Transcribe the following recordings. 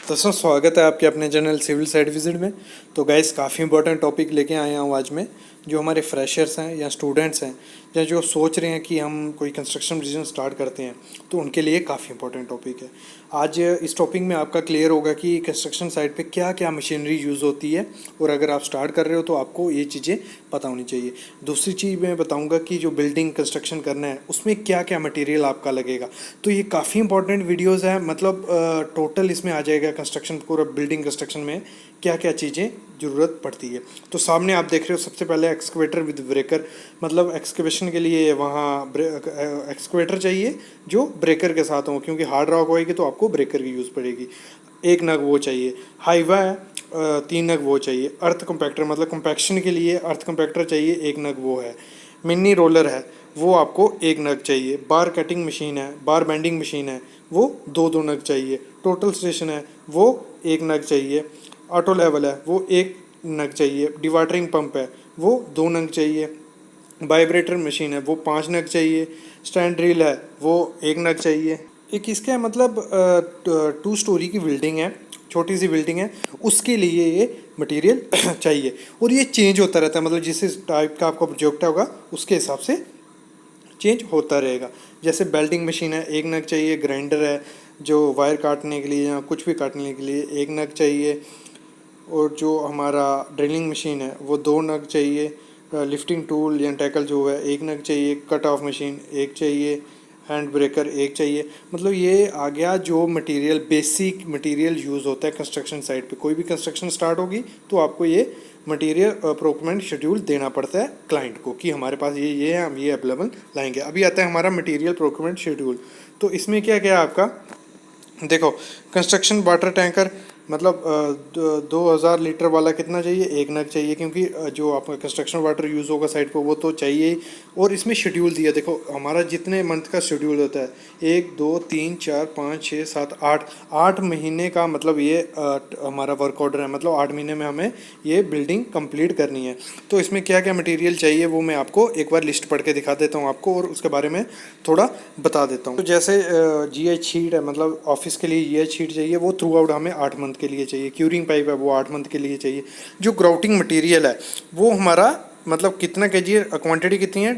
दोस्तों स्वागत है आपके अपने चैनल सिविल साइट विजिट में। तो गाइस काफ़ी इंपॉर्टेंट टॉपिक लेके आया हूँ आज मैं, जो हमारे फ्रेशर्स हैं या स्टूडेंट्स हैं या जो सोच रहे हैं कि हम कोई कंस्ट्रक्शन बिजनेस स्टार्ट करते हैं, तो उनके लिए काफ़ी इंपॉर्टेंट टॉपिक है। आज इस टॉपिक में आपका क्लियर होगा कि कंस्ट्रक्शन साइट पे क्या क्या मशीनरी यूज़ होती है, और अगर आप स्टार्ट कर रहे हो तो आपको ये चीज़ें पता होनी चाहिए। दूसरी चीज़ मैं बताऊँगा कि जो बिल्डिंग कंस्ट्रक्शन करना है उसमें क्या क्या मटेरियल आपका लगेगा। तो ये काफ़ी इंपॉर्टेंट वीडियोज़ है, मतलब टोटल इसमें आ जाएगा कंस्ट्रक्शन, पूरा बिल्डिंग कंस्ट्रक्शन में क्या क्या चीज़ें ज़रूरत पड़ती है। तो सामने आप देख रहे हो सबसे पहले एक्सकवेटर विद ब्रेकर, मतलब एक्सकवेशन के लिए वहाँ एक्सकवेटर चाहिए जो ब्रेकर के साथ हो, क्योंकि हार्ड रॉक होएगी तो आपको ब्रेकर की यूज़ पड़ेगी। एक नग वो चाहिए। हाईवा है, 3 नग वो चाहिए। अर्थ कंपैक्टर मतलब कंपैक्शन के लिए अर्थ कंपैक्टर चाहिए, 1 नग वो है। मिनी रोलर है, वो आपको 1 नग चाहिए। बार कटिंग मशीन है, बार बेंडिंग मशीन है, वो 2-2 नग चाहिए। टोटल स्टेशन है, वो 1 नग चाहिए। ऑटो लेवल है, वो 1 नग चाहिए। डिवाटरिंग पंप है, वो 2 नग चाहिए। वाइब्रेटर मशीन है, वो 5 नग चाहिए। स्टैंड ड्रिल है, वो 1 नग चाहिए। एक इसका है मतलब 2 स्टोरी की बिल्डिंग है, छोटी सी बिल्डिंग है, उसके लिए ये मटेरियल चाहिए। और ये चेंज होता रहता है, मतलब जिस टाइप का आपका प्रोजेक्ट होगा उसके हिसाब से चेंज होता रहेगा। जैसे बेल्डिंग मशीन है, 1 नग चाहिए। ग्राइंडर है जो वायर काटने के लिए या कुछ भी काटने के लिए 1 नग चाहिए। और जो हमारा ड्रिलिंग मशीन है वो 2 नग चाहिए। लिफ्टिंग टूल या टैकल जो है 1 नग चाहिए। कट ऑफ मशीन 1 चाहिए। हैंड ब्रेकर 1 चाहिए। मतलब ये आ गया जो मटेरियल, बेसिक मटेरियल यूज़ होता है कंस्ट्रक्शन साइट पे। कोई भी कंस्ट्रक्शन स्टार्ट होगी तो आपको ये मटेरियल प्रोक्योरमेंट शेड्यूल देना पड़ता है क्लाइंट को, कि हमारे पास ये है, हम ये अवेलेबल लाएंगे। अभी आता है हमारा मटेरियल प्रोक्योरमेंट शेड्यूल। तो इसमें क्या क्या आपका देखो, कंस्ट्रक्शन वाटर टैंकर मतलब 2000 लीटर वाला कितना चाहिए, 1 नग चाहिए, क्योंकि जो आपका कंस्ट्रक्शन वाटर यूज़ होगा साइट पे वो तो चाहिए ही। और इसमें शेड्यूल दिया, देखो हमारा जितने मंथ का शेड्यूल होता है, 1 2 3 4 5 6 7 8, 8 महीने का, मतलब ये हमारा वर्क ऑर्डर है। मतलब 8 महीने में हमें ये बिल्डिंग कंप्लीट करनी है। तो इसमें क्या क्या मटेरियल चाहिए वो मैं आपको एक बार लिस्ट पढ़ के दिखा देता हूँ आपको, और उसके बारे में थोड़ा बता देता हूँ। तो जैसे GH शीट है, मतलब ऑफिस के लिए GH शीट चाहिए, वो थ्रू आउट हमें 8 मंथ के लिए चाहिए। क्यूरिंग पाइप है, वो 8 मंथ के लिए चाहिए। जो ग्राउटिंग मटेरियल है वो हमारा मतलब कितना केजी है, क्वांटिटी कितनी है,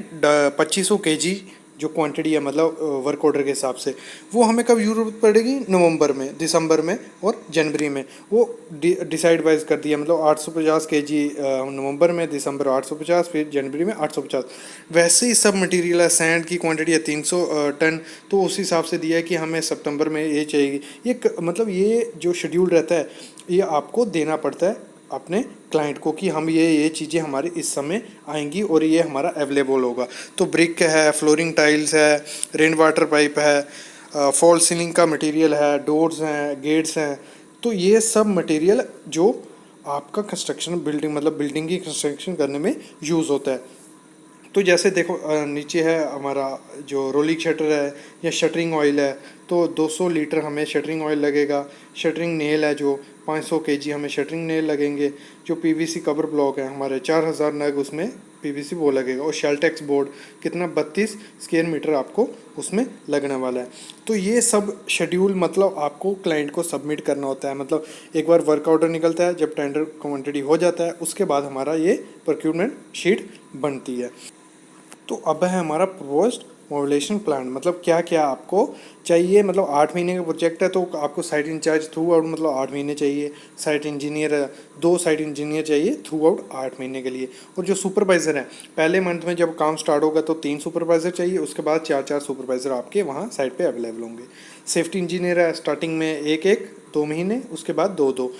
2500 केजी जो क्वांटिटी है, मतलब वर्क ऑर्डर के हिसाब से। वो हमें कब ज़रूरत पड़ेगी, नवंबर में, दिसंबर में और जनवरी में। वो डिसाइड वाइज कर दिया, मतलब 850 केजी नवंबर में, दिसंबर 850, फिर जनवरी में 850। वैसे ही सब मटेरियल है। सैंड की क्वांटिटी है 300 टन, तो उस हिसाब से दिया है कि हमें सितंबर में ये चाहिए। मतलब ये जो शेड्यूल रहता है ये आपको देना पड़ता है अपने क्लाइंट को, कि हम ये चीज़ें हमारे इस समय आएंगी और ये हमारा अवेलेबल होगा। तो ब्रिक है, फ्लोरिंग टाइल्स है, रेन वाटर पाइप है, फॉल सीलिंग का मटेरियल है, डोर्स हैं, गेट्स हैं। तो ये सब मटेरियल जो आपका कंस्ट्रक्शन बिल्डिंग, मतलब बिल्डिंग की कंस्ट्रक्शन करने में यूज़ होता है। तो जैसे देखो नीचे है हमारा जो रोलिंग शटर है या शटरिंग ऑयल है, तो 200 लीटर हमें शटरिंग ऑयल लगेगा। शटरिंग नेल है जो 500 केजी हमें शटरिंग नेल लगेंगे। जो PVC कवर ब्लॉक है हमारे 4000 नग, उसमें PVC वो लगेगा। और शेल्टेक्स बोर्ड कितना, 32 स्क्वायर मीटर आपको उसमें लगने वाला है। तो ये सब शेड्यूल मतलब आपको क्लाइंट को सबमिट करना होता है। मतलब एक बार वर्क ऑर्डर निकलता है, जब टेंडर क्वांटिटी हो जाता है उसके बाद हमारा ये प्रोक्यूरमेंट शीट बनती है। तो अब है हमारा प्रपोज्ड मोबिलाइजेशन प्लान, मतलब क्या क्या आपको चाहिए। मतलब 8 महीने का प्रोजेक्ट है तो आपको साइट इंचार्ज थ्रू आउट मतलब 8 महीने चाहिए। साइट इंजीनियर 2 साइट इंजीनियर चाहिए थ्रू आउट 8 महीने के लिए। और जो सुपरवाइज़र है, पहले मंथ में जब काम स्टार्ट होगा तो 3 सुपरवाइज़र चाहिए, उसके बाद 4-4 सुपरवाइज़र आपके वहाँ साइट पे अवेलेबल होंगे। सेफ्टी इंजीनियर है, स्टार्टिंग में 1-1 2 महीने, उसके बाद 2-2।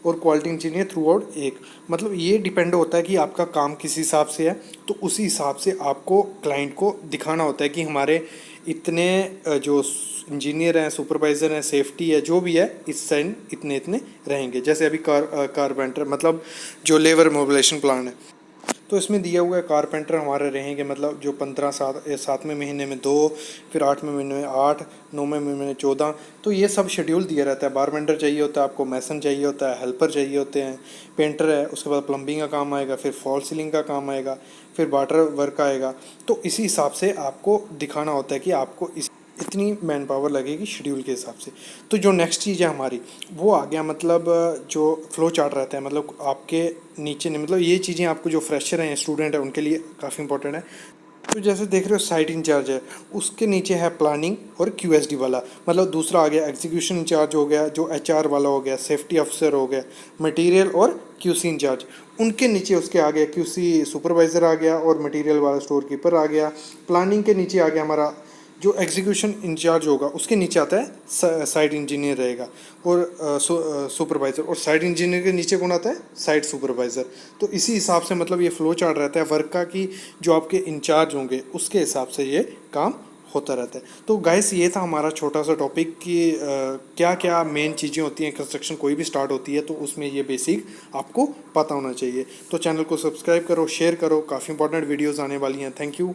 और क्वालिटी इंजीनियर थ्रू आउट 1। मतलब ये डिपेंड होता है कि आपका काम किस हिसाब से है, तो उसी हिसाब से आपको क्लाइंट को दिखाना होता है कि हमारे इतने जो इंजीनियर हैं, सुपरवाइज़र हैं, सेफ्टी है, जो भी है, इस साइन इतने इतने रहेंगे। जैसे अभी कारपेंटर मतलब जो लेबर मोबिलाइजेशन प्लान है, तो इसमें दिया हुआ है कारपेंटर हमारे रहेंगे, मतलब जो 15 7वें महीने में 2, फिर 8वें महीने में 8, 9वें महीने में 14। तो ये सब शेड्यूल दिया रहता है। बारबेंडर चाहिए होता है आपको, मैसन चाहिए होता है, हेल्पर चाहिए होते हैं, पेंटर है, उसके बाद प्लम्बिंग का काम आएगा, फिर फॉल सीलिंग का काम आएगा, फिर वाटर वर्क आएगा। तो इसी हिसाब से आपको दिखाना होता है कि आपको इतनी मैन पावर लगेगी शेड्यूल के हिसाब से। तो जो नेक्स्ट चीज़ है हमारी वो आ गया, मतलब जो फ्लो चार्ट रहता है, मतलब आपके नीचे नहीं, मतलब ये चीज़ें आपको जो फ्रेशर हैं स्टूडेंट है उनके लिए काफ़ी इंपॉर्टेंट है। तो जैसे देख रहे हो साइट इंचार्ज है, उसके नीचे है प्लानिंग और क्यूएसडी वाला, मतलब दूसरा आ गया एग्जीक्यूशन इंचार्ज हो गया, जो एचआर वाला हो गया, सेफ्टी अफसर हो गया, मटेरियल और क्यूसी इंचार्ज, उनके नीचे उसके आ गया क्यूसी सुपरवाइज़र आ गया और मटेरियल वाला स्टोर कीपर आ गया। प्लानिंग के नीचे आ गया हमारा जो एग्जीक्यूशन इंचार्ज होगा, उसके नीचे आता है साइट इंजीनियर रहेगा और सुपरवाइज़र, और साइट इंजीनियर के नीचे कौन आता है, साइट सुपरवाइज़र। तो इसी हिसाब से मतलब ये फ्लो चार्ट रहता है वर्क का, कि जो आपके इंचार्ज होंगे उसके हिसाब से ये काम होता रहता है। तो गाइस ये था हमारा छोटा सा टॉपिक कि क्या क्या मेन चीज़ें होती हैं, कंस्ट्रक्शन कोई भी स्टार्ट होती है तो उसमें ये बेसिक आपको पता होना चाहिए। तो चैनल को सब्सक्राइब करो, शेयर करो, काफ़ी इंपॉर्टेंट वीडियोज़ आने वाली हैं। Thank you.